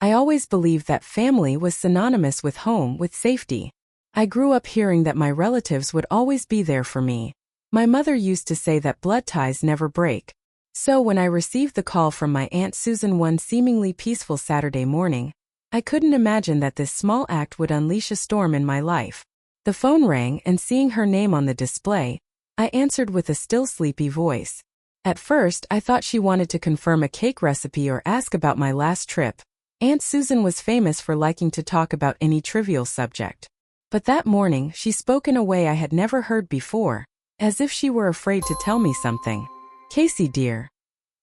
I always believed that family was synonymous with home, with safety. I grew up hearing that my relatives would always be there for me. My mother used to say that blood ties never break. So when I received the call from my Aunt Susan one seemingly peaceful Saturday morning, I couldn't imagine that this small act would unleash a storm in my life. The phone rang, and seeing her name on the display, I answered with a still sleepy voice. At first, I thought she wanted to confirm a cake recipe or ask about my last trip. Aunt Susan was famous for liking to talk about any trivial subject. But that morning, she spoke in a way I had never heard before, as if she were afraid to tell me something. "Casey dear,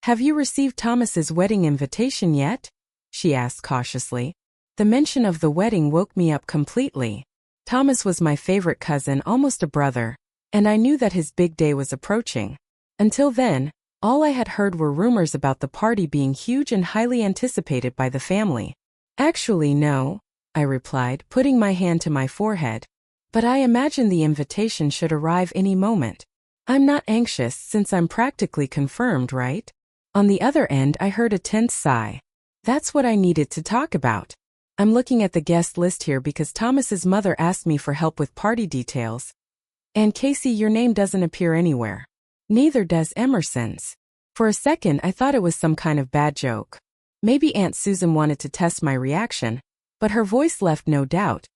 have you received Thomas's wedding invitation yet?" she asked cautiously. The mention of the wedding woke me up completely. Thomas was my favorite cousin, almost a brother, and I knew that his big day was approaching. Until then, all I had heard were rumors about the party being huge and highly anticipated by the family. "Actually, no," I replied, putting my hand to my forehead. "But I imagine the invitation should arrive any moment. I'm not anxious since I'm practically confirmed, right?" On the other end, I heard a tense sigh. That's what I needed to talk about. I'm looking at the guest list here because Thomas's mother asked me for help with party details. And Casey, your name doesn't appear anywhere. Neither does Emerson's. For a second, I thought it was some kind of bad joke. Maybe Aunt Susan wanted to test my reaction, but her voice left no doubt.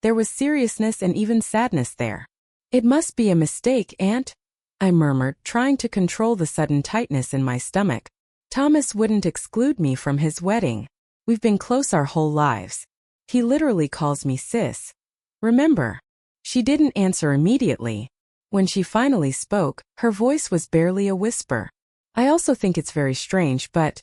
There was seriousness and even sadness there. "It must be a mistake, Aunt," I murmured, trying to control the sudden tightness in my stomach. "Thomas wouldn't exclude me from his wedding. We've been close our whole lives. He literally calls me sis. Remember?" She didn't answer immediately. When she finally spoke, her voice was barely a whisper. "I also think it's very strange, but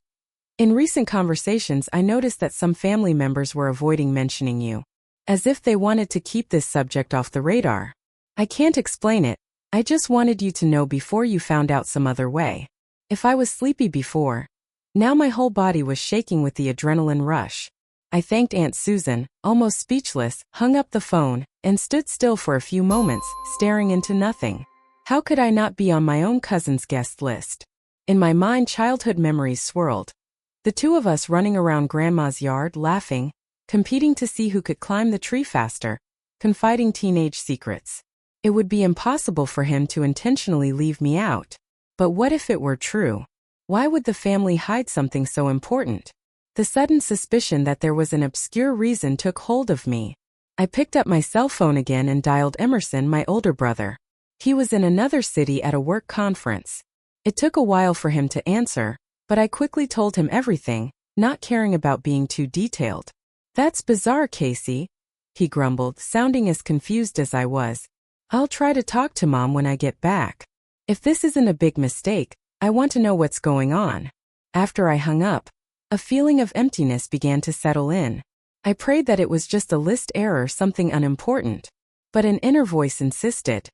in recent conversations I noticed that some family members were avoiding mentioning you, as if they wanted to keep this subject off the radar. I can't explain it. I just wanted you to know before you found out some other way. If I was sleepy before, now my whole body was shaking with the adrenaline rush." I thanked Aunt Susan, almost speechless, hung up the phone, and stood still for a few moments, staring into nothing. How could I not be on my own cousin's guest list? In my mind, childhood memories swirled. The two of us running around Grandma's yard, laughing, competing to see who could climb the tree faster, confiding teenage secrets. It would be impossible for him to intentionally leave me out. But what if it were true? Why would the family hide something so important? The sudden suspicion that there was an obscure reason took hold of me. I picked up my cell phone again and dialed Emerson, my older brother. He was in another city at a work conference. It took a while for him to answer, but I quickly told him everything, not caring about being too detailed. "That's bizarre, Casey," he grumbled, sounding as confused as I was. "I'll try to talk to Mom when I get back. If this isn't a big mistake, I want to know what's going on." After I hung up, a feeling of emptiness began to settle in. I prayed that it was just a list error, something unimportant. But an inner voice insisted,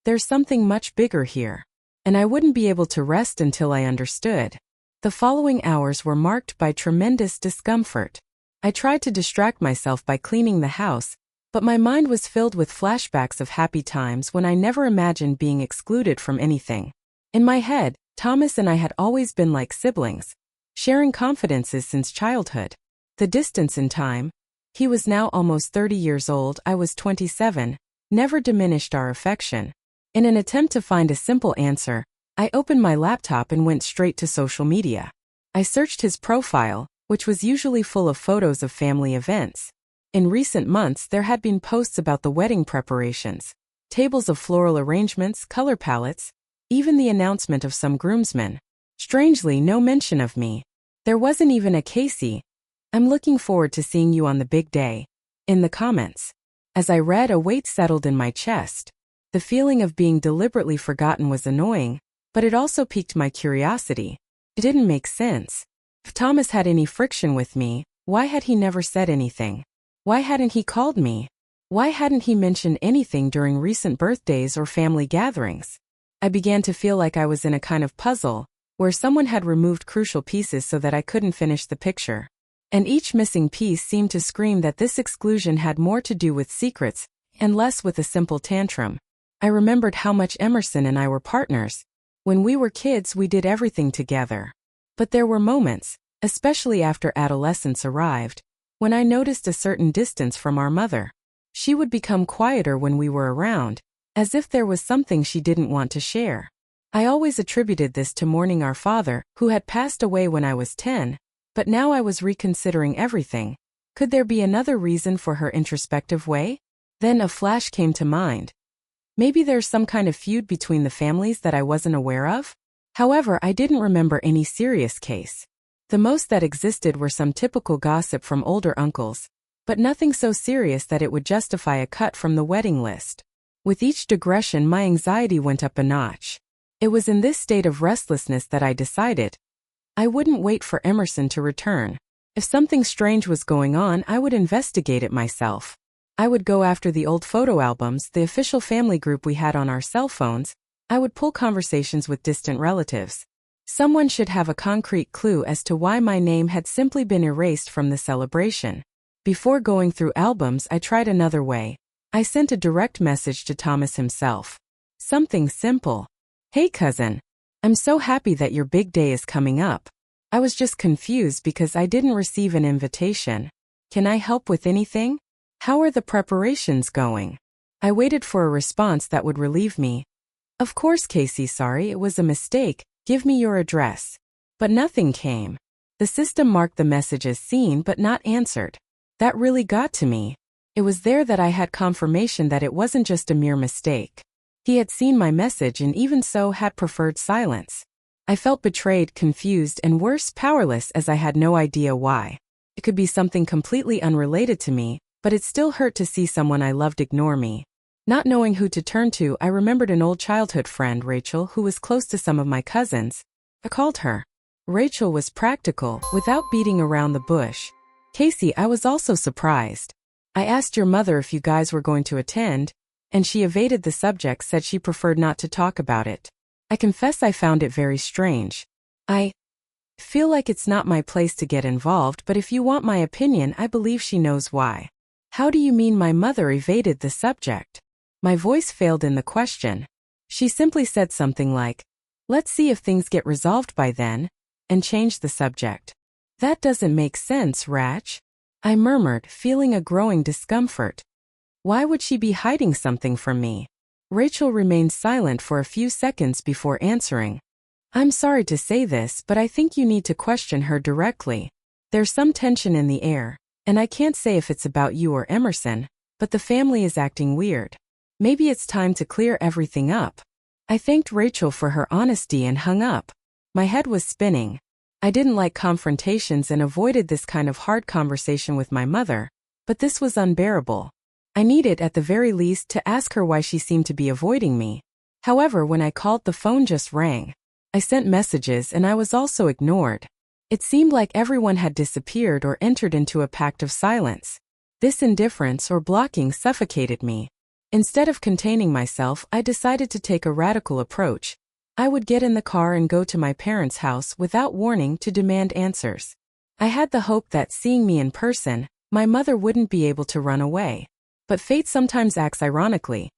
"There's something much bigger here." And I wouldn't be able to rest until I understood. The following hours were marked by tremendous discomfort. I tried to distract myself by cleaning the house, but my mind was filled with flashbacks of happy times when I never imagined being excluded from anything. In my head, Thomas and I had always been like siblings, sharing confidences since childhood. The distance in time, he was now almost 30 years old, I was 27, never diminished our affection. In an attempt to find a simple answer, I opened my laptop and went straight to social media. I searched his profile, which was usually full of photos of family events. In recent months, there had been posts about the wedding preparations, tables of floral arrangements, color palettes, even the announcement of some groomsmen. Strangely, no mention of me. There wasn't even a "Casey, I'm looking forward to seeing you on the big day" in the comments. As I read, a weight settled in my chest. The feeling of being deliberately forgotten was annoying, but it also piqued my curiosity. It didn't make sense. If Thomas had any friction with me, why had he never said anything? Why hadn't he called me? Why hadn't he mentioned anything during recent birthdays or family gatherings? I began to feel like I was in a kind of puzzle, where someone had removed crucial pieces so that I couldn't finish the picture. And each missing piece seemed to scream that this exclusion had more to do with secrets, and less with a simple tantrum. I remembered how much Emerson and I were partners. When we were kids, we did everything together. But there were moments, especially after adolescence arrived, When I noticed a certain distance from our mother, she would become quieter when we were around, as if there was something she didn't want to share. I always attributed this to mourning our father, who had passed away when I was 10, but now I was reconsidering everything. Could there be another reason for her introspective way? Then a flash came to mind. Maybe there's some kind of feud between the families that I wasn't aware of? However, I didn't remember any serious case. The most that existed were some typical gossip from older uncles, but nothing so serious that it would justify a cut from the wedding list. With each digression, my anxiety went up a notch. It was in this state of restlessness that I decided I wouldn't wait for Emerson to return. If something strange was going on, I would investigate it myself. I would go after the old photo albums, the official family group we had on our cell phones. I would pull conversations with distant relatives. Someone should have a concrete clue as to why my name had simply been erased from the celebration. Before going through albums, I tried another way. I sent a direct message to Thomas himself. Something simple. Hey cousin, I'm so happy that your big day is coming up. I was just confused because I didn't receive an invitation. Can I help with anything? How are the preparations going? I waited for a response that would relieve me. Of course, Casey, sorry, it was a mistake. Give me your address. But nothing came. The system marked the message as seen but not answered. That really got to me. It was there that I had confirmation that it wasn't just a mere mistake. He had seen my message and even so had preferred silence. I felt betrayed, confused, and worse, powerless, as I had no idea why. It could be something completely unrelated to me, but it still hurt to see someone I loved ignore me. Not knowing who to turn to, I remembered an old childhood friend, Rachel, who was close to some of my cousins. I called her. Rachel was practical, without beating around the bush. Casey, I was also surprised. I asked your mother if you guys were going to attend, and she evaded the subject, said she preferred not to talk about it. I confess I found it very strange. I feel like it's not my place to get involved, but if you want my opinion, I believe she knows why. How do you mean my mother evaded the subject? My voice failed in the question. She simply said something like, let's see if things get resolved by then, and changed the subject. That doesn't make sense, Rach. I murmured, feeling a growing discomfort. Why would she be hiding something from me? Rachel remained silent for a few seconds before answering. I'm sorry to say this, but I think you need to question her directly. There's some tension in the air, and I can't say if it's about you or Emerson, but the family is acting weird. Maybe it's time to clear everything up. I thanked Rachel for her honesty and hung up. My head was spinning. I didn't like confrontations and avoided this kind of hard conversation with my mother, but this was unbearable. I needed, at the very least, to ask her why she seemed to be avoiding me. However, when I called, the phone just rang. I sent messages and I was also ignored. It seemed like everyone had disappeared or entered into a pact of silence. This indifference or blocking suffocated me. Instead of containing myself, I decided to take a radical approach. I would get in the car and go to my parents' house without warning to demand answers. I had the hope that, seeing me in person, my mother wouldn't be able to run away. But fate sometimes acts ironically.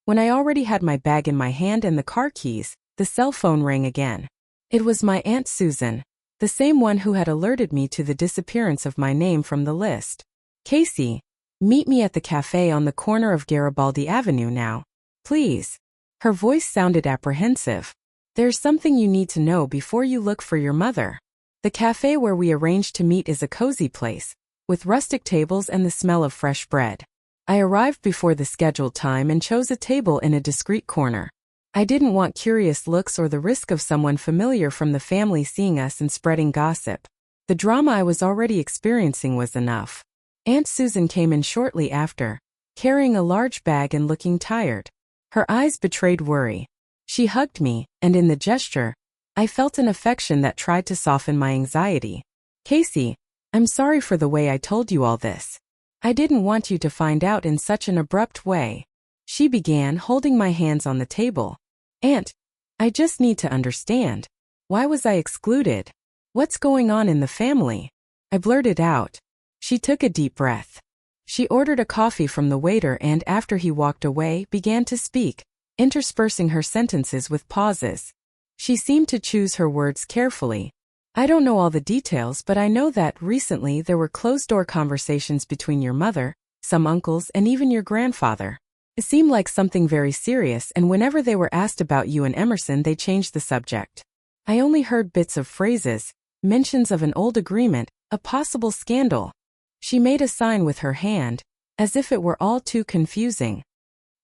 When I already had my bag in my hand and the car keys, the cell phone rang again. It was my Aunt Susan, the same one who had alerted me to the disappearance of my name from the list. Casey, meet me at the cafe on the corner of Garibaldi Avenue now, please. Her voice sounded apprehensive. There's something you need to know before you look for your mother. The cafe where we arranged to meet is a cozy place, with rustic tables and the smell of fresh bread. I arrived before the scheduled time and chose a table in a discreet corner. I didn't want curious looks or the risk of someone familiar from the family seeing us and spreading gossip. The drama I was already experiencing was enough. Aunt Susan came in shortly after, carrying a large bag and looking tired. Her eyes betrayed worry. She hugged me, and in the gesture, I felt an affection that tried to soften my anxiety. Casey, I'm sorry for the way I told you all this. I didn't want you to find out in such an abrupt way. She began, holding my hands on the table. Aunt, I just need to understand. Why was I excluded? What's going on in the family? I blurted out. She took a deep breath. She ordered a coffee from the waiter and, after he walked away, began to speak, interspersing her sentences with pauses. She seemed to choose her words carefully. I don't know all the details, but I know that recently there were closed-door conversations between your mother, some uncles, and even your grandfather. It seemed like something very serious, and whenever they were asked about you and Emerson, they changed the subject. I only heard bits of phrases, mentions of an old agreement, a possible scandal. She made a sign with her hand, as if it were all too confusing.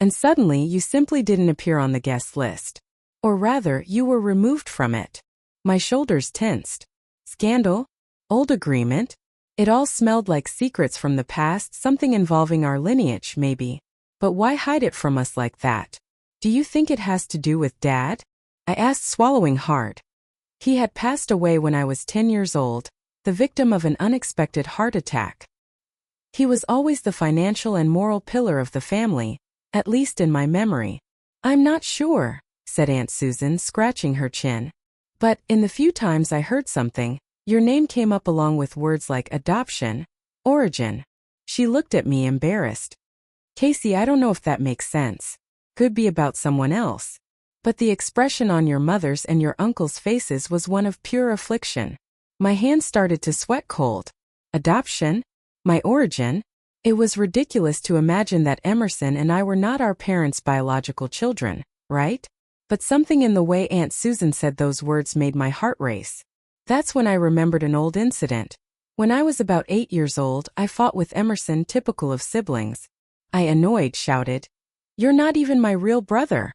And suddenly you simply didn't appear on the guest list. Or rather, you were removed from it. My shoulders tensed. Scandal? Old agreement? It all smelled like secrets from the past, something involving our lineage, maybe. But why hide it from us like that? Do you think it has to do with Dad? I asked, swallowing hard. He had passed away when I was 10 years old, the victim of an unexpected heart attack. He was always the financial and moral pillar of the family, at least in my memory. I'm not sure, said Aunt Susan, scratching her chin. But, in the few times I heard something, your name came up along with words like adoption, origin. She looked at me embarrassed. Casey, I don't know if that makes sense. Could be about someone else. But the expression on your mother's and your uncle's faces was one of pure affliction. My hands started to sweat cold. Adoption? My origin? It was ridiculous to imagine that Emerson and I were not our parents' biological children, right? But something in the way Aunt Susan said those words made my heart race. That's when I remembered an old incident. When I was about 8 years old, I fought with Emerson, typical of siblings. I, annoyed, shouted, "You're not even my real brother,"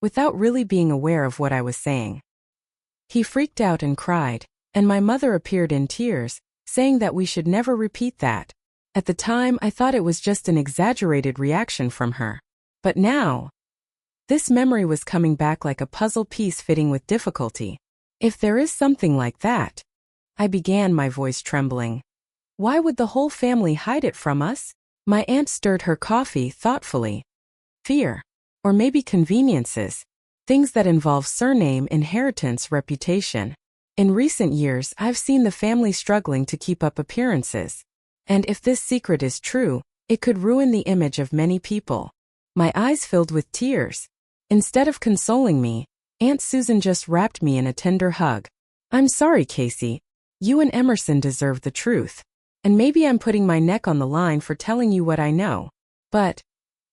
without really being aware of what I was saying. He freaked out and cried, and my mother appeared in tears, saying that we should never repeat that. At the time, I thought it was just an exaggerated reaction from her. But now, this memory was coming back like a puzzle piece fitting with difficulty. If there is something like that, I began, my voice trembling. Why would the whole family hide it from us? My aunt stirred her coffee thoughtfully. Fear. Or maybe conveniences. Things that involve surname, inheritance, reputation. In recent years, I've seen the family struggling to keep up appearances. And if this secret is true, it could ruin the image of many people. My eyes filled with tears. Instead of consoling me, Aunt Susan just wrapped me in a tender hug. I'm sorry, Casey. You and Emerson deserve the truth. And maybe I'm putting my neck on the line for telling you what I know. But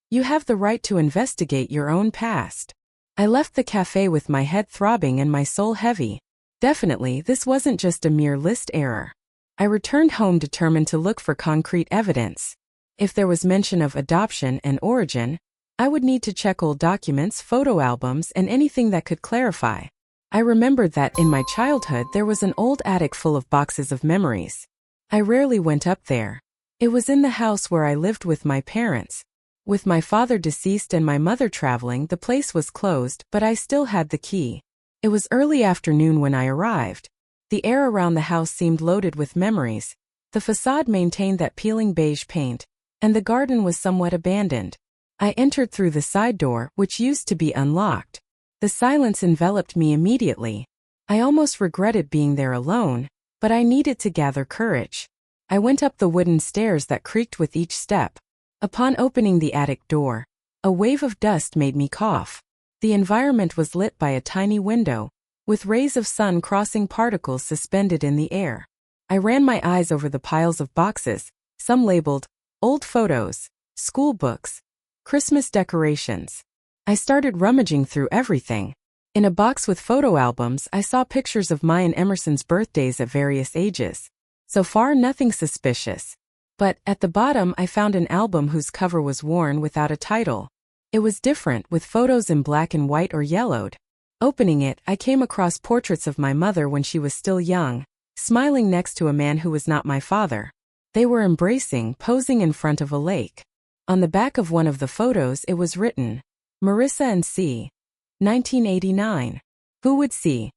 you have the right to investigate your own past. I left the cafe with my head throbbing and my soul heavy. Definitely, this wasn't just a mere list error. I returned home determined to look for concrete evidence. If there was mention of adoption and origin, I would need to check old documents, photo albums, and anything that could clarify. I remembered that in my childhood there was an old attic full of boxes of memories. I rarely went up there. It was in the house where I lived with my parents. With my father deceased and my mother traveling, the place was closed, but I still had the key. It was early afternoon when I arrived. The air around the house seemed loaded with memories. The facade maintained that peeling beige paint, and the garden was somewhat abandoned. I entered through the side door, which used to be unlocked. The silence enveloped me immediately. I almost regretted being there alone, but I needed to gather courage. I went up the wooden stairs that creaked with each step. Upon opening the attic door, a wave of dust made me cough. The environment was lit by a tiny window, with rays of sun crossing particles suspended in the air. I ran my eyes over the piles of boxes, some labeled old photos, school books, Christmas decorations. I started rummaging through everything. In a box with photo albums, I saw pictures of my and Emerson's birthdays at various ages. So far, nothing suspicious. But at the bottom, I found an album whose cover was worn without a title. It was different, with photos in black and white or yellowed. Opening it, I came across portraits of my mother when she was still young, smiling next to a man who was not my father. They were embracing, posing in front of a lake. On the back of one of the photos it was written, Marissa and C. 1989. Who would C.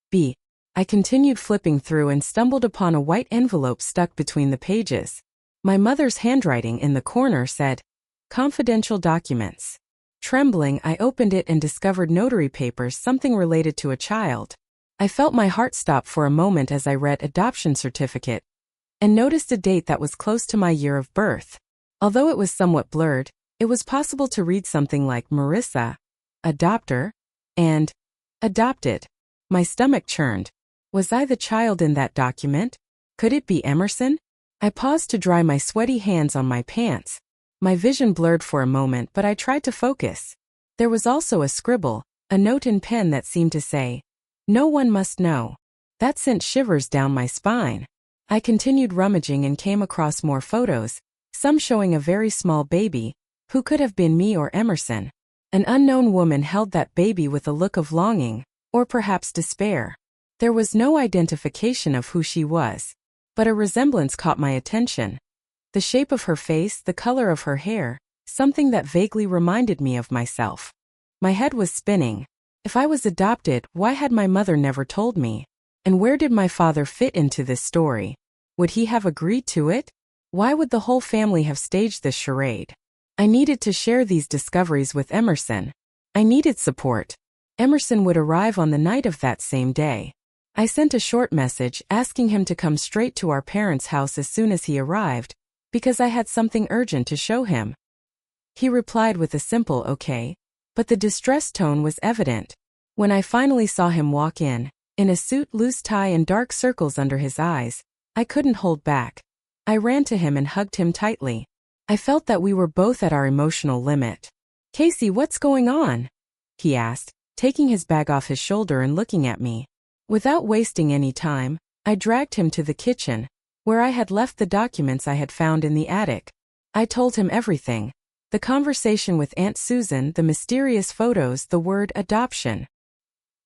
B? I continued flipping through and stumbled upon a white envelope stuck between the pages. My mother's handwriting in the corner said, Confidential documents. Trembling, I opened it and discovered notary papers, something related to a child. I felt my heart stop for a moment as I read adoption certificate, and noticed a date that was close to my year of birth. Although it was somewhat blurred, it was possible to read something like Marissa, adopter, and adopted. My stomach churned. Was I the child in that document? Could it be Emerson? I paused to dry my sweaty hands on my pants. My vision blurred for a moment, but I tried to focus. There was also a scribble, a note in pen that seemed to say, "No one must know." That sent shivers down my spine. I continued rummaging and came across more photos, some showing a very small baby, who could have been me or Emerson. An unknown woman held that baby with a look of longing, or perhaps despair. There was no identification of who she was, but a resemblance caught my attention. The shape of her face, the color of her hair, something that vaguely reminded me of myself. My head was spinning. If I was adopted, why had my mother never told me? And where did my father fit into this story? Would he have agreed to it? Why would the whole family have staged this charade? I needed to share these discoveries with Emerson. I needed support. Emerson would arrive on the night of that same day. I sent a short message asking him to come straight to our parents' house as soon as he arrived, because I had something urgent to show him. He replied with a simple okay, but the distressed tone was evident. When I finally saw him walk in a suit, loose tie and dark circles under his eyes, I couldn't hold back. I ran to him and hugged him tightly. I felt that we were both at our emotional limit. "Casey, what's going on?" he asked, taking his bag off his shoulder and looking at me. Without wasting any time, I dragged him to the kitchen, where I had left the documents I had found in the attic. I told him everything. The conversation with Aunt Susan, the mysterious photos, the word adoption.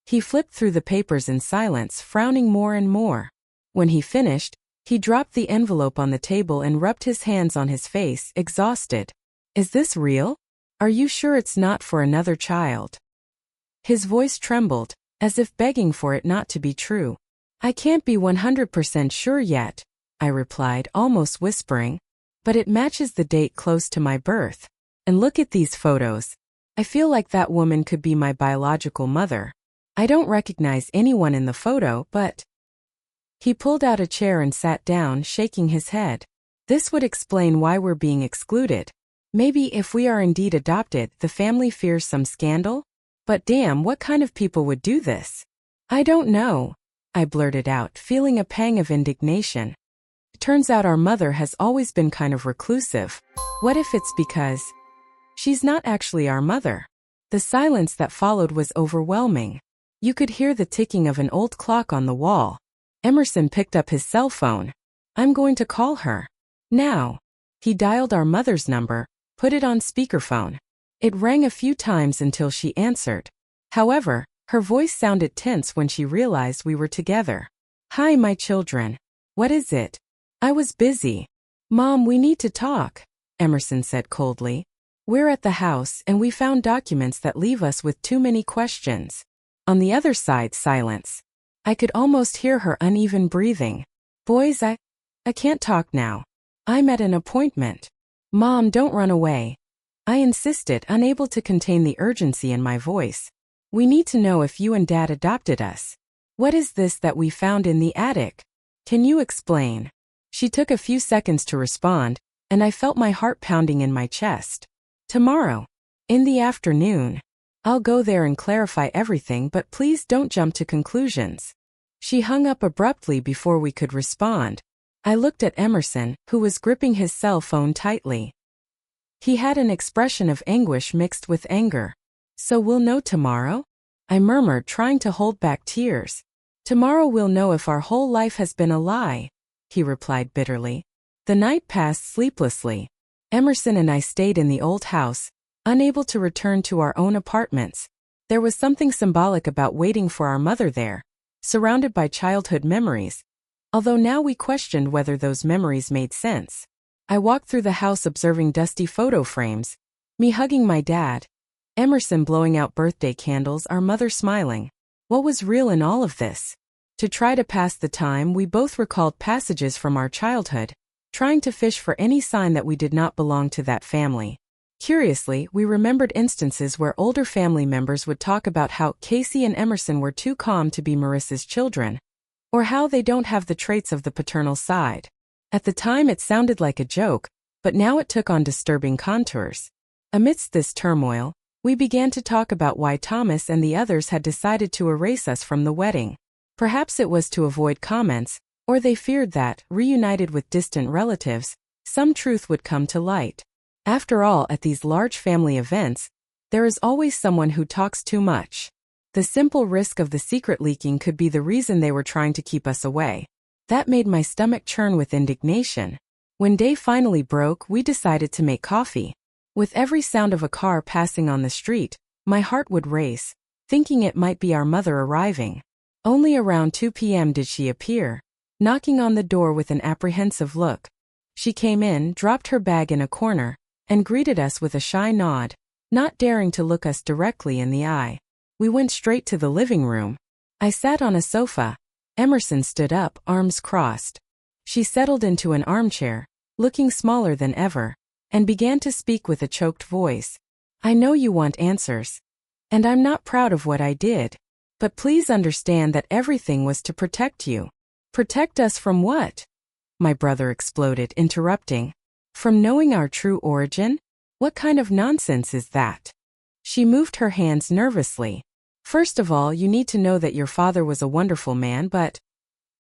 He flipped through the papers in silence, frowning more and more. When he finished, he dropped the envelope on the table and rubbed his hands on his face, exhausted. "Is this real? Are you sure it's not for another child?" His voice trembled, as if begging for it not to be true. "I can't be 100% sure yet," I replied, almost whispering. "But it matches the date close to my birth. And look at these photos. I feel like that woman could be my biological mother. I don't recognize anyone in the photo, but..." He pulled out a chair and sat down, shaking his head. "This would explain why we're being excluded. Maybe if we are indeed adopted, the family fears some scandal? But damn, what kind of people would do this?" "I don't know," I blurted out, feeling a pang of indignation. "It turns out our mother has always been kind of reclusive. What if it's because she's not actually our mother?" The silence that followed was overwhelming. You could hear the ticking of an old clock on the wall. Emerson picked up his cell phone. "I'm going to call her. Now." He dialed our mother's number, put it on speakerphone. It rang a few times until she answered. However, her voice sounded tense when she realized we were together. "Hi, my children. What is it?" "I was busy." "Mom, we need to talk," Emerson said coldly. "We're at the house and we found documents that leave us with too many questions." On the other side, silence. I could almost hear her uneven breathing. "Boys, I can't talk now. I'm at an appointment." "Mom, don't run away," I insisted, unable to contain the urgency in my voice. "We need to know if you and Dad adopted us. What is this that we found in the attic? Can you explain?" She took a few seconds to respond, and I felt my heart pounding in my chest. "Tomorrow. In the afternoon. I'll go there and clarify everything, but please don't jump to conclusions." She hung up abruptly before we could respond. I looked at Emerson, who was gripping his cell phone tightly. He had an expression of anguish mixed with anger. "So we'll know tomorrow?" I murmured, trying to hold back tears. "Tomorrow we'll know if our whole life has been a lie," he replied bitterly. The night passed sleeplessly. Emerson and I stayed in the old house, unable to return to our own apartments. There was something symbolic about waiting for our mother there, surrounded by childhood memories, although now we questioned whether those memories made sense. I walked through the house observing dusty photo frames, me hugging my dad, Emerson blowing out birthday candles, our mother smiling. What was real in all of this? To try to pass the time, we both recalled passages from our childhood, trying to fish for any sign that we did not belong to that family. Curiously, we remembered instances where older family members would talk about how Casey and Emerson were too calm to be Marissa's children, or how they don't have the traits of the paternal side. At the time it sounded like a joke, but now it took on disturbing contours. Amidst this turmoil, we began to talk about why Thomas and the others had decided to erase us from the wedding. Perhaps it was to avoid comments, or they feared that, reunited with distant relatives, some truth would come to light. After all, at these large family events, there is always someone who talks too much. The simple risk of the secret leaking could be the reason they were trying to keep us away. That made my stomach churn with indignation. When day finally broke, we decided to make coffee. With every sound of a car passing on the street, my heart would race, thinking it might be our mother arriving. Only around 2 p.m. did she appear, knocking on the door with an apprehensive look. She came in, dropped her bag in a corner, and greeted us with a shy nod, not daring to look us directly in the eye. We went straight to the living room. I sat on a sofa. Emerson stood up, arms crossed. She settled into an armchair, looking smaller than ever, and began to speak with a choked voice. I know you want answers. And I'm not proud of what I did. But please understand that everything was to protect you. Protect us from what? My brother exploded, interrupting. From knowing our true origin? What kind of nonsense is that? She moved her hands nervously. First of all, you need to know that your father was a wonderful man, but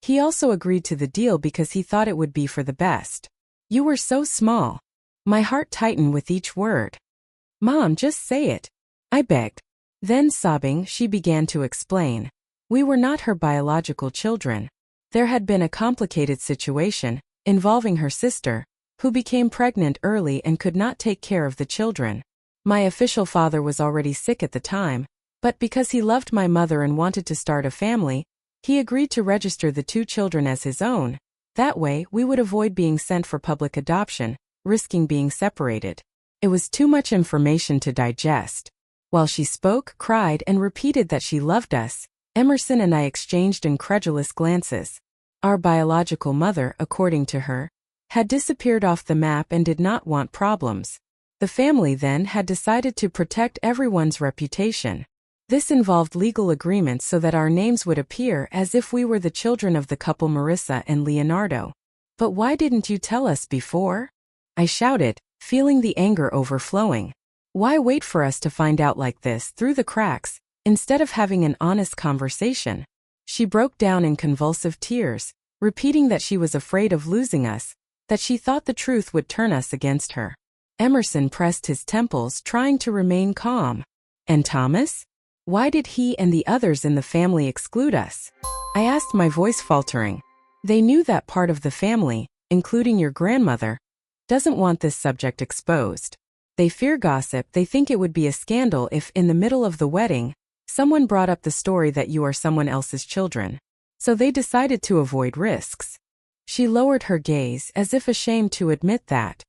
he also agreed to the deal because he thought it would be for the best. You were so small. My heart tightened with each word. Mom, just say it, I begged. Then, sobbing, she began to explain. We were not her biological children. There had been a complicated situation, involving her sister, who became pregnant early and could not take care of the children. My official father was already sick at the time, but because he loved my mother and wanted to start a family, he agreed to register the 2 children as his own. That way, we would avoid being sent for public adoption, risking being separated. It was too much information to digest. While she spoke, cried, and repeated that she loved us, Emerson and I exchanged incredulous glances. Our biological mother, according to her, had disappeared off the map and did not want problems. The family then had decided to protect everyone's reputation. This involved legal agreements so that our names would appear as if we were the children of the couple Marissa and Leonardo. But why didn't you tell us before? I shouted, feeling the anger overflowing. Why wait for us to find out like this through the cracks, instead of having an honest conversation? She broke down in convulsive tears, repeating that she was afraid of losing us, that she thought the truth would turn us against her. Emerson pressed his temples, trying to remain calm. And Thomas? Why did he and the others in the family exclude us? I asked, my voice faltering. They knew that part of the family, including your grandmother, doesn't want this subject exposed. They fear gossip. They think it would be a scandal if, in the middle of the wedding, someone brought up the story that you are someone else's children. So they decided to avoid risks. She lowered her gaze, as if ashamed to admit that.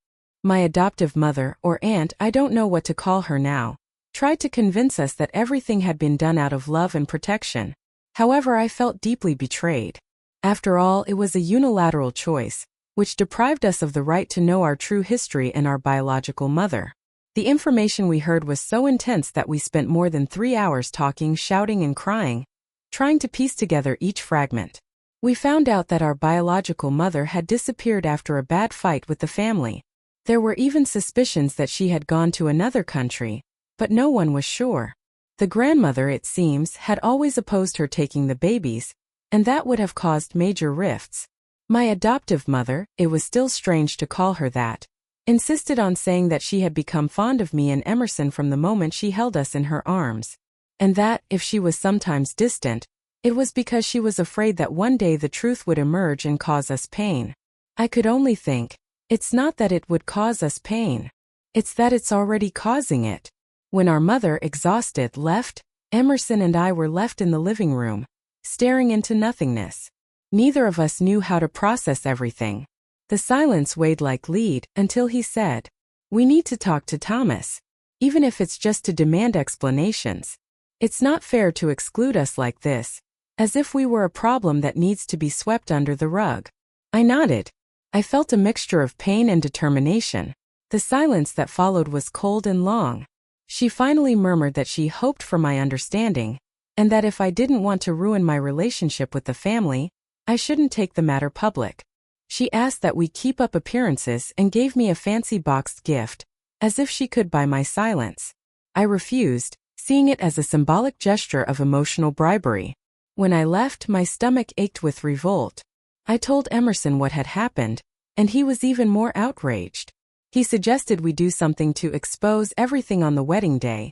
My adoptive mother, or aunt, I don't know what to call her now, tried to convince us that everything had been done out of love and protection. However, I felt deeply betrayed. After all, it was a unilateral choice, which deprived us of the right to know our true history and our biological mother. The information we heard was so intense that we spent more than 3 hours talking, shouting, and crying, trying to piece together each fragment. We found out that our biological mother had disappeared after a bad fight with the family. There were even suspicions that she had gone to another country, but no one was sure. The grandmother, it seems, had always opposed her taking the babies, and that would have caused major rifts. My adoptive mother, it was still strange to call her that, insisted on saying that she had become fond of me and Emerson from the moment she held us in her arms, and that, if she was sometimes distant, it was because she was afraid that one day the truth would emerge and cause us pain. I could only think, it's not that it would cause us pain. It's that it's already causing it. When our mother, exhausted, left, Emerson and I were left in the living room, staring into nothingness. Neither of us knew how to process everything. The silence weighed like lead until he said, "We need to talk to Thomas, even if it's just to demand explanations. It's not fair to exclude us like this, as if we were a problem that needs to be swept under the rug." I nodded. I felt a mixture of pain and determination. The silence that followed was cold and long. She finally murmured that she hoped for my understanding, and that if I didn't want to ruin my relationship with the family, I shouldn't take the matter public. She asked that we keep up appearances and gave me a fancy boxed gift, as if she could buy my silence. I refused, seeing it as a symbolic gesture of emotional bribery. When I left, my stomach ached with revolt. I told Emerson what had happened, and he was even more outraged. He suggested we do something to expose everything on the wedding day,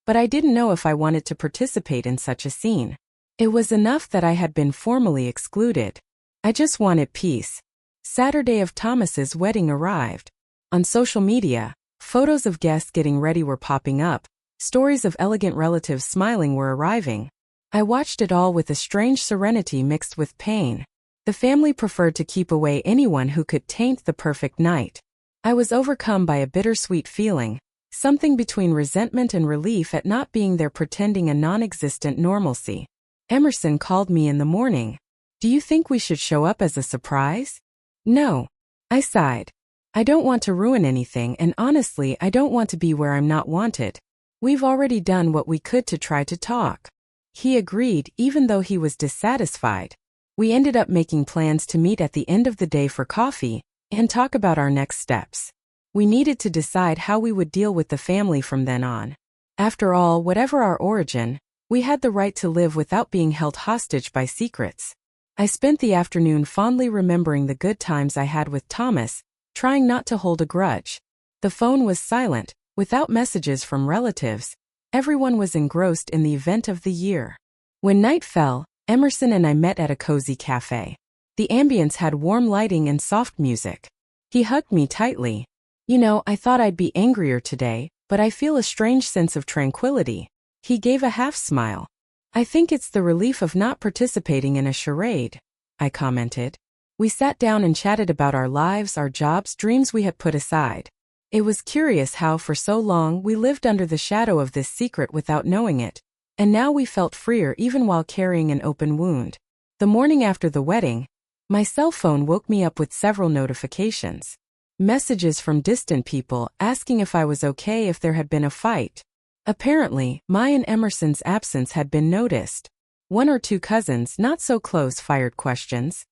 but I didn't know if I wanted to participate in such a scene. It was enough that I had been formally excluded. I just wanted peace. Saturday of Thomas's wedding arrived. On social media, photos of guests getting ready were popping up. Stories of elegant relatives smiling were arriving. I watched it all with a strange serenity mixed with pain. The family preferred to keep away anyone who could taint the perfect night. I was overcome by a bittersweet feeling, something between resentment and relief at not being there, pretending a non-existent normalcy. Emerson called me in the morning. "Do you think we should show up as a surprise?" "No." I sighed. "I don't want to ruin anything, and honestly, I don't want to be where I'm not wanted. We've already done what we could to try to talk." He agreed, even though he was dissatisfied. We ended up making plans to meet at the end of the day for coffee and talk about our next steps. We needed to decide how we would deal with the family from then on. After all, whatever our origin, we had the right to live without being held hostage by secrets. I spent the afternoon fondly remembering the good times I had with Thomas, trying not to hold a grudge. The phone was silent, without messages from relatives. Everyone was engrossed in the event of the year. When night fell, Emerson and I met at a cozy cafe. The ambience had warm lighting and soft music. He hugged me tightly. "You know, I thought I'd be angrier today, but I feel a strange sense of tranquility." He gave a half smile. "I think it's the relief of not participating in a charade," I commented. We sat down and chatted about our lives, our jobs, dreams we had put aside. It was curious how for so long we lived under the shadow of this secret without knowing it, and now we felt freer even while carrying an open wound. The morning after the wedding, my cell phone woke me up with several notifications. Messages from distant people asking if I was okay if there had been a fight. Apparently, my and Emerson's absence had been noticed. One or two cousins, not so close, fired questions.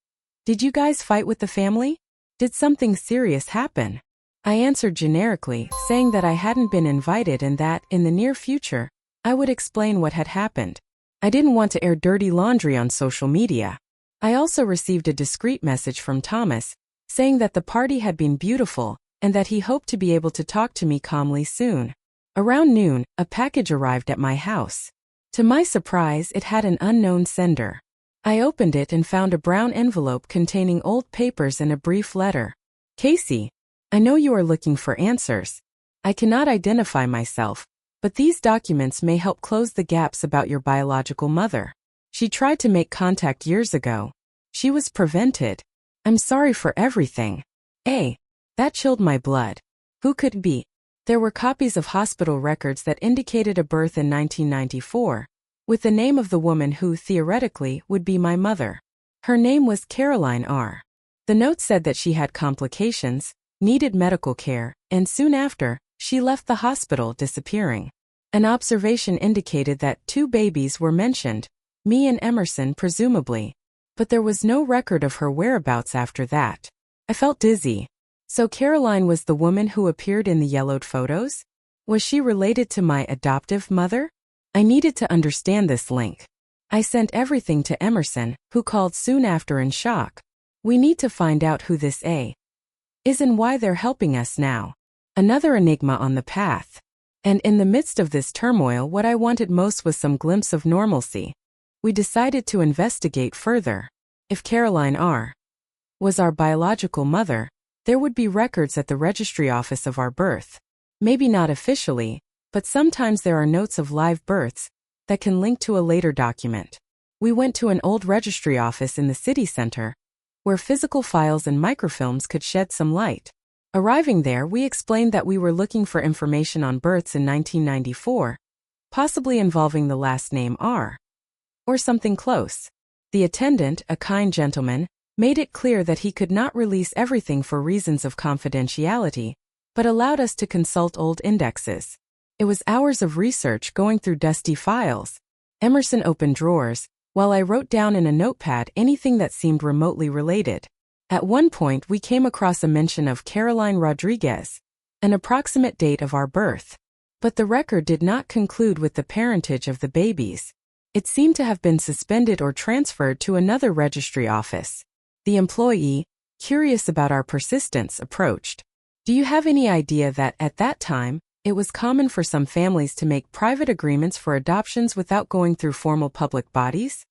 "Did you guys fight with the family? Did something serious happen?" I answered generically, saying that I hadn't been invited and that, in the near future, I would explain what had happened. I didn't want to air dirty laundry on social media. I also received a discreet message from Thomas, saying that the party had been beautiful and that he hoped to be able to talk to me calmly soon. Around noon, a package arrived at my house. To my surprise, it had an unknown sender. I opened it and found a brown envelope containing old papers and a brief letter. "Casey, I know you are looking for answers. I cannot identify myself, but these documents may help close the gaps about your biological mother. She tried to make contact years ago. She was prevented. I'm sorry for everything." That chilled my blood. Who could it be? There were copies of hospital records that indicated a birth in 1994, with the name of the woman who, theoretically, would be my mother. Her name was Caroline R. The note said that she had complications, needed medical care, and soon after, she left the hospital, disappearing. An observation indicated that 2 babies were mentioned, me and Emerson presumably, but there was no record of her whereabouts after that. I felt dizzy. So Caroline was the woman who appeared in the yellowed photos? Was she related to my adoptive mother? I needed to understand this link. I sent everything to Emerson, who called soon after in shock. "We need to find out who this is and why they're helping us now." Another enigma on the path. And in the midst of this turmoil, what I wanted most was some glimpse of normalcy. We decided to investigate further. If Caroline R. was our biological mother, there would be records at the registry office of our birth. Maybe not officially, but sometimes there are notes of live births that can link to a later document. We went to an old registry office in the city center, where physical files and microfilms could shed some light. Arriving there, we explained that we were looking for information on births in 1994, possibly involving the last name R. or something close. The attendant, a kind gentleman, made it clear that he could not release everything for reasons of confidentiality, but allowed us to consult old indexes. It was hours of research going through dusty files. Emerson opened drawers, while I wrote down in a notepad anything that seemed remotely related. At one point we came across a mention of Caroline Rodriguez, an approximate date of our birth. But the record did not conclude with the parentage of the babies. It seemed to have been suspended or transferred to another registry office. The employee, curious about our persistence, approached. Do you have any idea that, at that time, it was common for some families to make private agreements for adoptions without going through formal public bodies?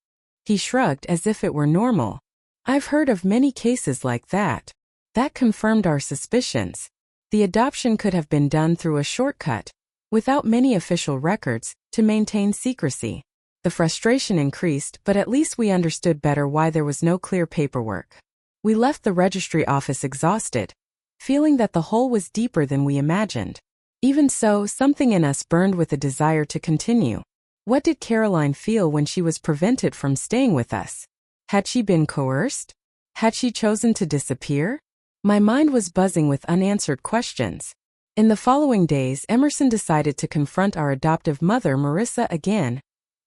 He shrugged as if it were normal. I've heard of many cases like that. That confirmed our suspicions. The adoption could have been done through a shortcut, without many official records, to maintain secrecy. The frustration increased, but at least we understood better why there was no clear paperwork. We left the registry office exhausted, feeling that the hole was deeper than we imagined. Even so, something in us burned with a desire to continue. What did Caroline feel when she was prevented from staying with us? Had she been coerced? Had she chosen to disappear? My mind was buzzing with unanswered questions. In the following days, Emerson decided to confront our adoptive mother, Marissa, again,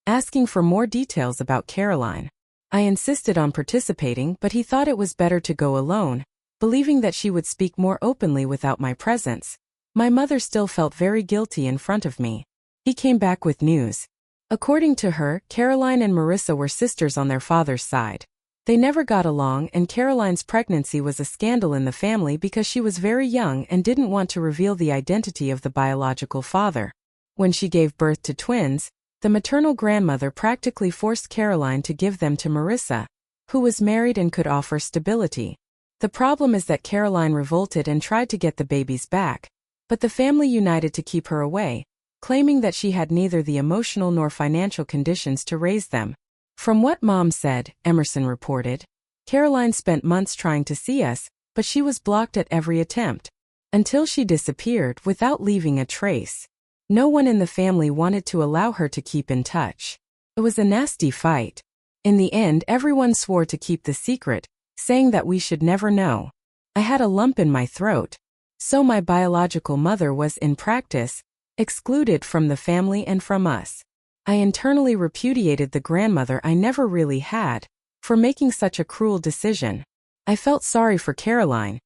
asking for more details about Caroline. I insisted on participating, but he thought it was better to go alone, believing that she would speak more openly without my presence. My mother still felt very guilty in front of me. He came back with news. According to her, Caroline and Marissa were sisters on their father's side. They never got along, and Caroline's pregnancy was a scandal in the family because she was very young and didn't want to reveal the identity of the biological father. When she gave birth to twins, the maternal grandmother practically forced Caroline to give them to Marissa, who was married and could offer stability. The problem is that Caroline revolted and tried to get the babies back, but the family united to keep her away, claiming that she had neither the emotional nor financial conditions to raise them. From what Mom said, Emerson reported, Caroline spent months trying to see us, but she was blocked at every attempt, until she disappeared without leaving a trace. No one in the family wanted to allow her to keep in touch. It was a nasty fight. In the end, everyone swore to keep the secret, saying that we should never know. I had a lump in my throat. So my biological mother was, in practice, excluded from the family and from us. I internally repudiated the grandmother I never really had, for making such a cruel decision. I felt sorry for Caroline,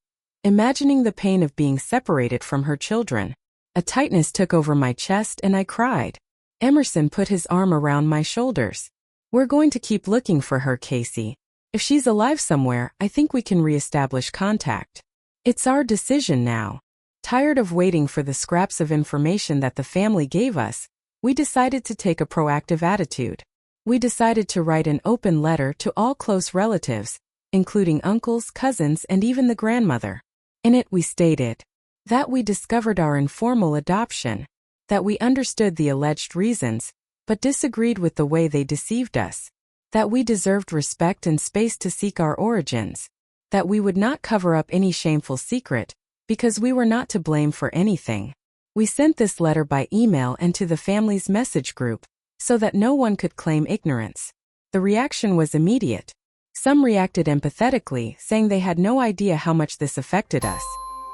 imagining the pain of being separated from her children. A tightness took over my chest and I cried. Emerson put his arm around my shoulders. We're going to keep looking for her, Casey. If she's alive somewhere, I think we can reestablish contact. It's our decision now. Tired of waiting for the scraps of information that the family gave us, we decided to take a proactive attitude. We decided to write an open letter to all close relatives, including uncles, cousins, and even the grandmother. In it we stated that we discovered our informal adoption, that we understood the alleged reasons, but disagreed with the way they deceived us, that we deserved respect and space to seek our origins, that we would not cover up any shameful secret, because we were not to blame for anything. We sent this letter by email and to the family's message group, so that no one could claim ignorance. The reaction was immediate. Some reacted empathetically, saying they had no idea how much this affected us.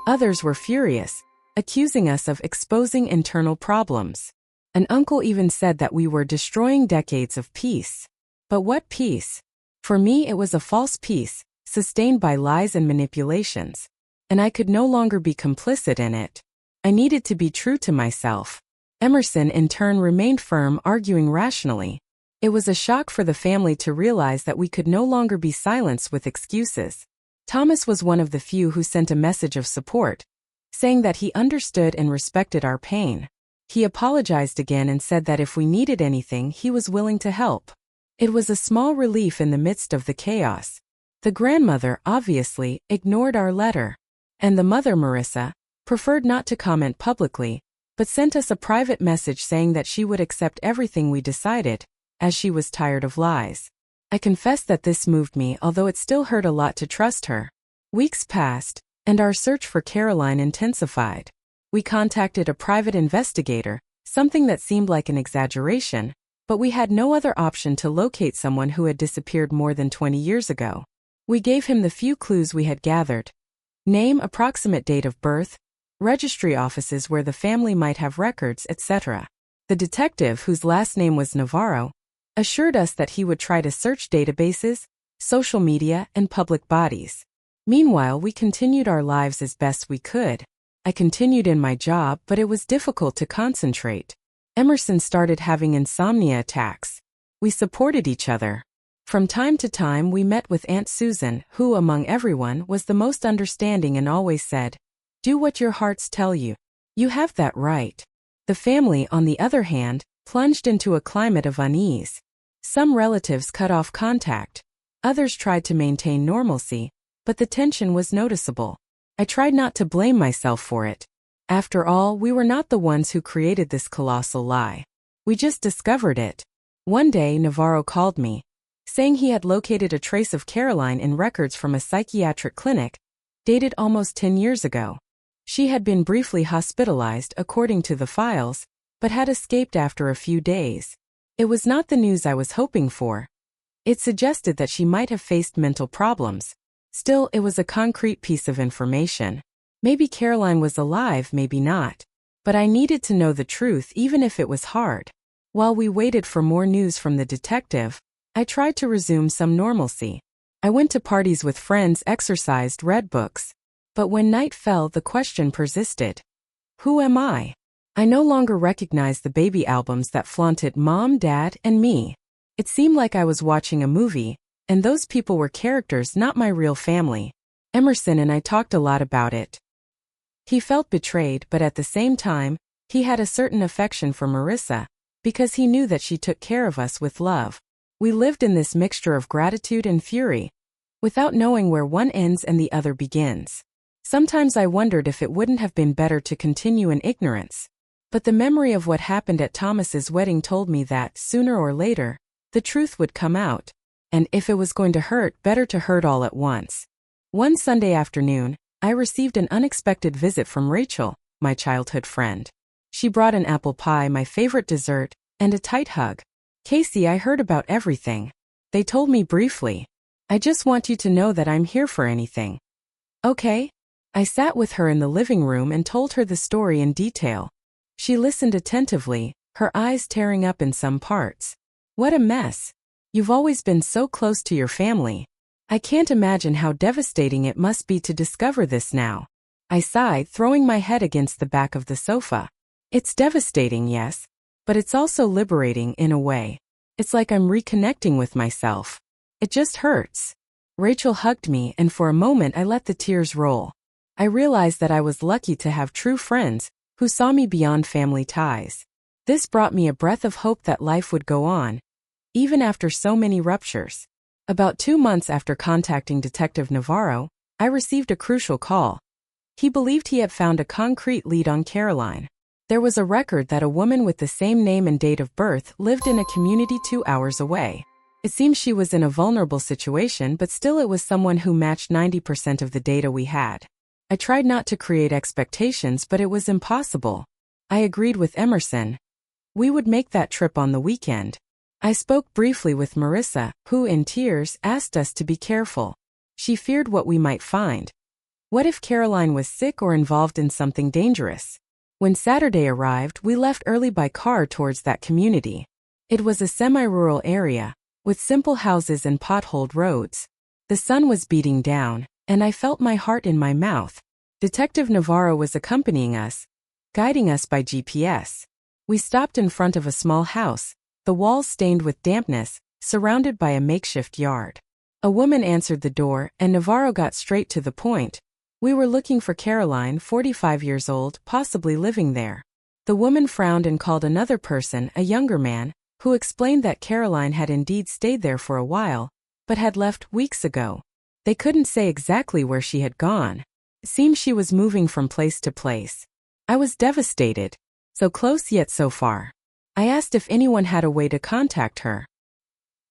Others were furious, accusing us of exposing internal problems. An uncle even said that we were destroying decades of peace. But what peace? For me, it was a false peace, sustained by lies and manipulations. And I could no longer be complicit in it. I needed to be true to myself. Emerson, in turn, remained firm, arguing rationally. It was a shock for the family to realize that we could no longer be silenced with excuses. Thomas was one of the few who sent a message of support, saying that he understood and respected our pain. He apologized again and said that if we needed anything, he was willing to help. It was a small relief in the midst of the chaos. The grandmother, obviously, ignored our letter. And the mother, Marissa, preferred not to comment publicly, but sent us a private message saying that she would accept everything we decided, as she was tired of lies. I confess that this moved me, although it still hurt a lot to trust her. Weeks passed, and our search for Caroline intensified. We contacted a private investigator, something that seemed like an exaggeration, but we had no other option to locate someone who had disappeared more than 20 years ago. We gave him the few clues we had gathered: name, approximate date of birth, registry offices where the family might have records, etc. The detective, whose last name was Navarro, assured us that he would try to search databases, social media, and public bodies. Meanwhile, we continued our lives as best we could. I continued in my job, but it was difficult to concentrate. Emerson started having insomnia attacks. We supported each other. From time to time we met with Aunt Susan, who among everyone was the most understanding and always said, "Do what your hearts tell you. You have that right." The family, on the other hand, plunged into a climate of unease. Some relatives cut off contact. Others tried to maintain normalcy, but the tension was noticeable. I tried not to blame myself for it. After all, we were not the ones who created this colossal lie. We just discovered it. One day Navarro called me, saying he had located a trace of Caroline in records from a psychiatric clinic, dated almost 10 years ago. She had been briefly hospitalized according to the files, but had escaped after a few days. It was not the news I was hoping for. It suggested that she might have faced mental problems. Still, it was a concrete piece of information. Maybe Caroline was alive, maybe not. But I needed to know the truth even if it was hard. While we waited for more news from the detective, I tried to resume some normalcy. I went to parties with friends, exercised, read books. But when night fell, the question persisted. Who am I? I no longer recognized the baby albums that flaunted Mom, Dad, and me. It seemed like I was watching a movie, and those people were characters, not my real family. Emerson and I talked a lot about it. He felt betrayed, but at the same time, he had a certain affection for Marissa, because he knew that she took care of us with love. We lived in this mixture of gratitude and fury, without knowing where one ends and the other begins. Sometimes I wondered if it wouldn't have been better to continue in ignorance. But the memory of what happened at Thomas's wedding told me that, sooner or later, the truth would come out. And if it was going to hurt, better to hurt all at once. One Sunday afternoon, I received an unexpected visit from Rachel, my childhood friend. She brought an apple pie, my favorite dessert, and a tight hug. "Casey, I heard about everything. They told me briefly. I just want you to know that I'm here for anything." "Okay." I sat with her in the living room and told her the story in detail. She listened attentively, her eyes tearing up in some parts. "What a mess. You've always been so close to your family. I can't imagine how devastating it must be to discover this now." I sighed, throwing my head against the back of the sofa. "It's devastating, yes, but it's also liberating in a way. It's like I'm reconnecting with myself. It just hurts." Rachel hugged me, and for a moment I let the tears roll. I realized that I was lucky to have true friends who saw me beyond family ties. This brought me a breath of hope that life would go on, even after so many ruptures. About 2 months after contacting Detective Navarro, I received a crucial call. He believed he had found a concrete lead on Caroline. There was a record that a woman with the same name and date of birth lived in a community 2 hours away. It seemed she was in a vulnerable situation, but still it was someone who matched 90% of the data we had. I tried not to create expectations, but it was impossible. I agreed with Emerson. We would make that trip on the weekend. I spoke briefly with Marissa, who, in tears, asked us to be careful. She feared what we might find. What if Caroline was sick or involved in something dangerous? When Saturday arrived, we left early by car towards that community. It was a semi-rural area, with simple houses and potholed roads. The sun was beating down, and I felt my heart in my mouth. Detective Navarro was accompanying us, guiding us by GPS. We stopped in front of a small house, the walls stained with dampness, surrounded by a makeshift yard. A woman answered the door, and Navarro got straight to the point. We were looking for Caroline, 45 years old, possibly living there. The woman frowned and called another person, a younger man, who explained that Caroline had indeed stayed there for a while, but had left weeks ago. They couldn't say exactly where she had gone. It seemed she was moving from place to place. I was devastated. So close yet so far. I asked if anyone had a way to contact her.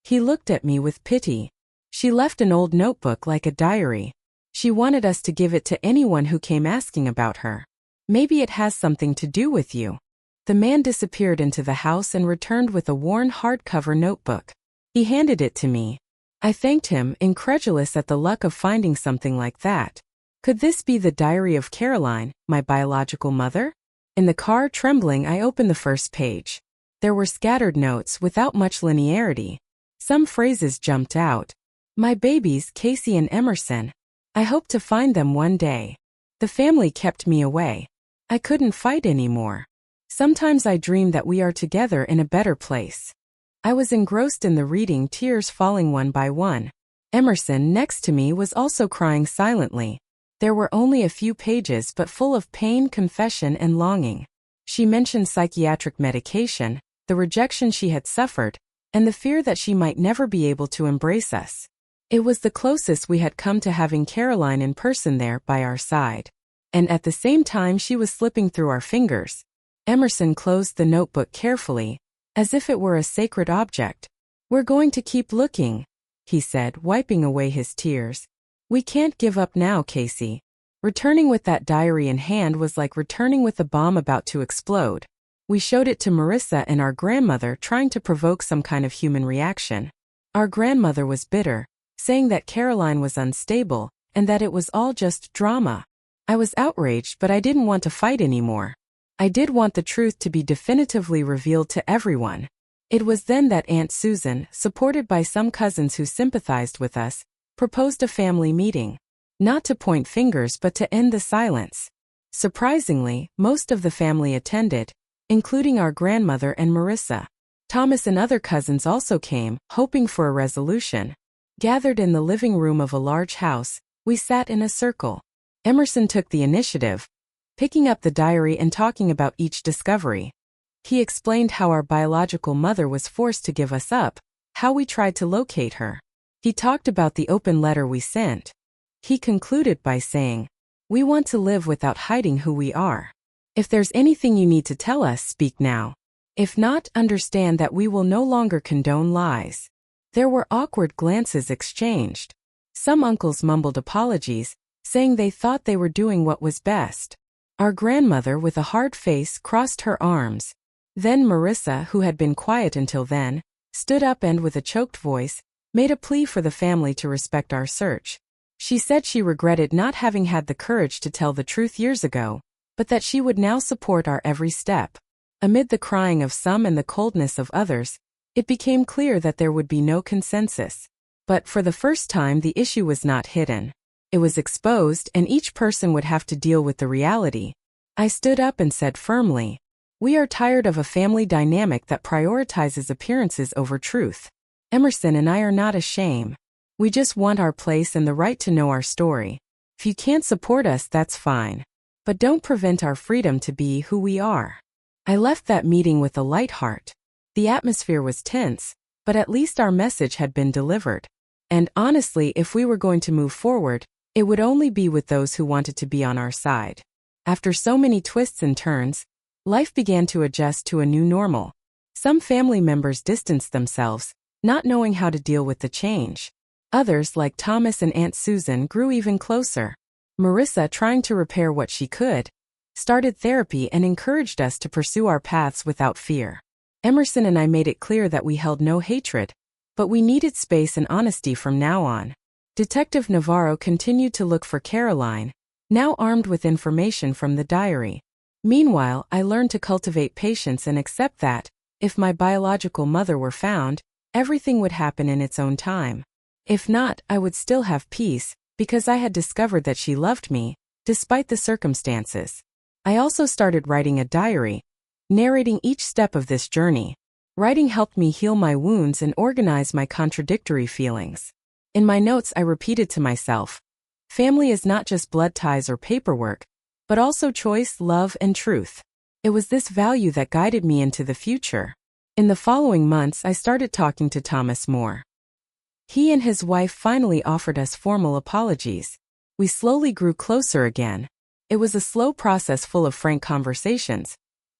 He looked at me with pity. She left an old notebook like a diary. She wanted us to give it to anyone who came asking about her. Maybe it has something to do with you. The man disappeared into the house and returned with a worn hardcover notebook. He handed it to me. I thanked him, incredulous at the luck of finding something like that. Could this be the diary of Caroline, my biological mother? In the car, trembling, I opened the first page. There were scattered notes without much linearity. Some phrases jumped out. "My babies, Casey and Emerson. I hope to find them one day. The family kept me away. I couldn't fight anymore. Sometimes I dream that we are together in a better place. I was engrossed in the reading, tears falling one by one. Emerson, next to me, was also crying silently. There were only a few pages but full of pain, confession, and longing. She mentioned psychiatric medication, the rejection she had suffered, and the fear that she might never be able to embrace us. It was the closest we had come to having Caroline in person there by our side. And at the same time she was slipping through our fingers. Emerson closed the notebook carefully, as if it were a sacred object. "We're going to keep looking," he said, wiping away his tears. "We can't give up now, Casey." Returning with that diary in hand was like returning with a bomb about to explode. We showed it to Marissa and our grandmother, trying to provoke some kind of human reaction. Our grandmother was bitter, saying that Caroline was unstable, and that it was all just drama. I was outraged, but I didn't want to fight anymore. I did want the truth to be definitively revealed to everyone. It was then that Aunt Susan, supported by some cousins who sympathized with us, proposed a family meeting. Not to point fingers but to end the silence. Surprisingly, most of the family attended, including our grandmother and Marissa. Thomas and other cousins also came, hoping for a resolution. Gathered in the living room of a large house, we sat in a circle. Emerson took the initiative, picking up the diary and talking about each discovery. He explained how our biological mother was forced to give us up, how we tried to locate her. He talked about the open letter we sent. He concluded by saying, "We want to live without hiding who we are. If there's anything you need to tell us, speak now. If not, understand that we will no longer condone lies." There were awkward glances exchanged. Some uncles mumbled apologies, saying they thought they were doing what was best. Our grandmother, with a hard face, crossed her arms. Then Marissa, who had been quiet until then, stood up and, with a choked voice, made a plea for the family to respect our search. She said she regretted not having had the courage to tell the truth years ago, but that she would now support our every step. Amid the crying of some and the coldness of others, it became clear that there would be no consensus. But for the first time, the issue was not hidden. It was exposed, and each person would have to deal with the reality. I stood up and said firmly, "We are tired of a family dynamic that prioritizes appearances over truth. Emerson and I are not ashamed. We just want our place and the right to know our story. If you can't support us, that's fine. But don't prevent our freedom to be who we are." I left that meeting with a light heart. The atmosphere was tense, but at least our message had been delivered. And honestly, if we were going to move forward, it would only be with those who wanted to be on our side. After so many twists and turns, life began to adjust to a new normal. Some family members distanced themselves, not knowing how to deal with the change. Others, like Thomas and Aunt Susan, grew even closer. Marissa, trying to repair what she could, started therapy and encouraged us to pursue our paths without fear. Emerson and I made it clear that we held no hatred, but we needed space and honesty from now on. Detective Navarro continued to look for Caroline, now armed with information from the diary. Meanwhile, I learned to cultivate patience and accept that, if my biological mother were found, everything would happen in its own time. If not, I would still have peace, because I had discovered that she loved me, despite the circumstances. I also started writing a diary, narrating each step of this journey. Writing helped me heal my wounds and organize my contradictory feelings. In my notes, I repeated to myself, family is not just blood ties or paperwork, but also choice, love, and truth. It was this value that guided me into the future. In the following months, I started talking to Thomas more. He and his wife finally offered us formal apologies. We slowly grew closer again. It was a slow process full of frank conversations,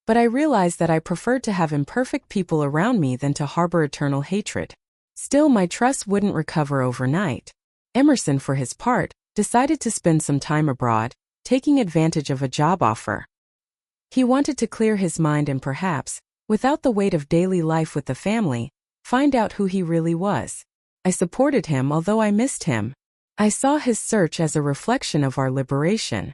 but I realized that I preferred to have imperfect people around me than to harbor eternal hatred. Still, my trust wouldn't recover overnight. Emerson, for his part, decided to spend some time abroad, taking advantage of a job offer. He wanted to clear his mind and perhaps, without the weight of daily life with the family, find out who he really was. I supported him, although I missed him. I saw his search as a reflection of our liberation.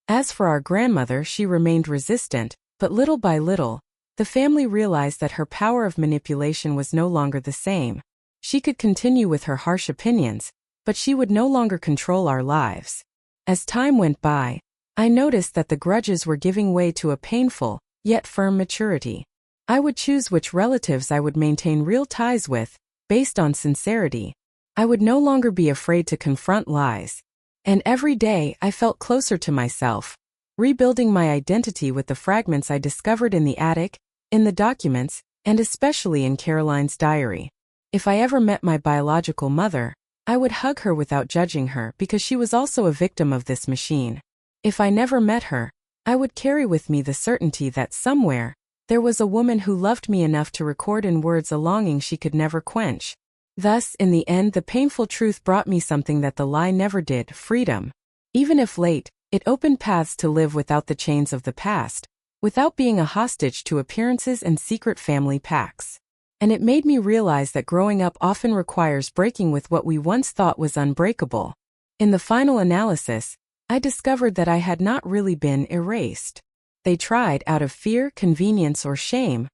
As for our grandmother, she remained resistant, but little by little, the family realized that her power of manipulation was no longer the same. She could continue with her harsh opinions, but she would no longer control our lives. As time went by, I noticed that the grudges were giving way to a painful, yet firm maturity. I would choose which relatives I would maintain real ties with, based on sincerity. I would no longer be afraid to confront lies. And every day I felt closer to myself, rebuilding my identity with the fragments I discovered in the attic, in the documents, and especially in Caroline's diary. If I ever met my biological mother, I would hug her without judging her because she was also a victim of this machine. If I never met her, I would carry with me the certainty that somewhere, there was a woman who loved me enough to record in words a longing she could never quench. Thus, in the end, the painful truth brought me something that the lie never did: freedom. Even if late, it opened paths to live without the chains of the past, without being a hostage to appearances and secret family pacts. And it made me realize that growing up often requires breaking with what we once thought was unbreakable. In the final analysis, I discovered that I had not really been erased. They tried out of fear, convenience, or shame,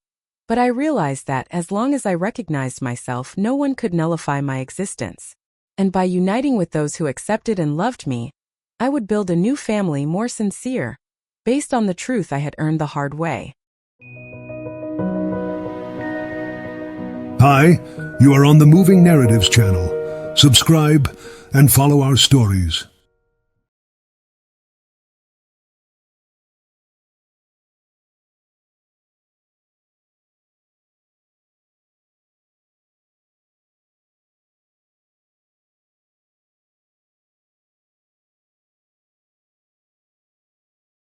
but I realized that as long as I recognized myself, no one could nullify my existence. And by uniting with those who accepted and loved me, I would build a new family more sincere, based on the truth I had earned the hard way. Hi, you are on the Moving Narratives channel. Subscribe and follow our stories.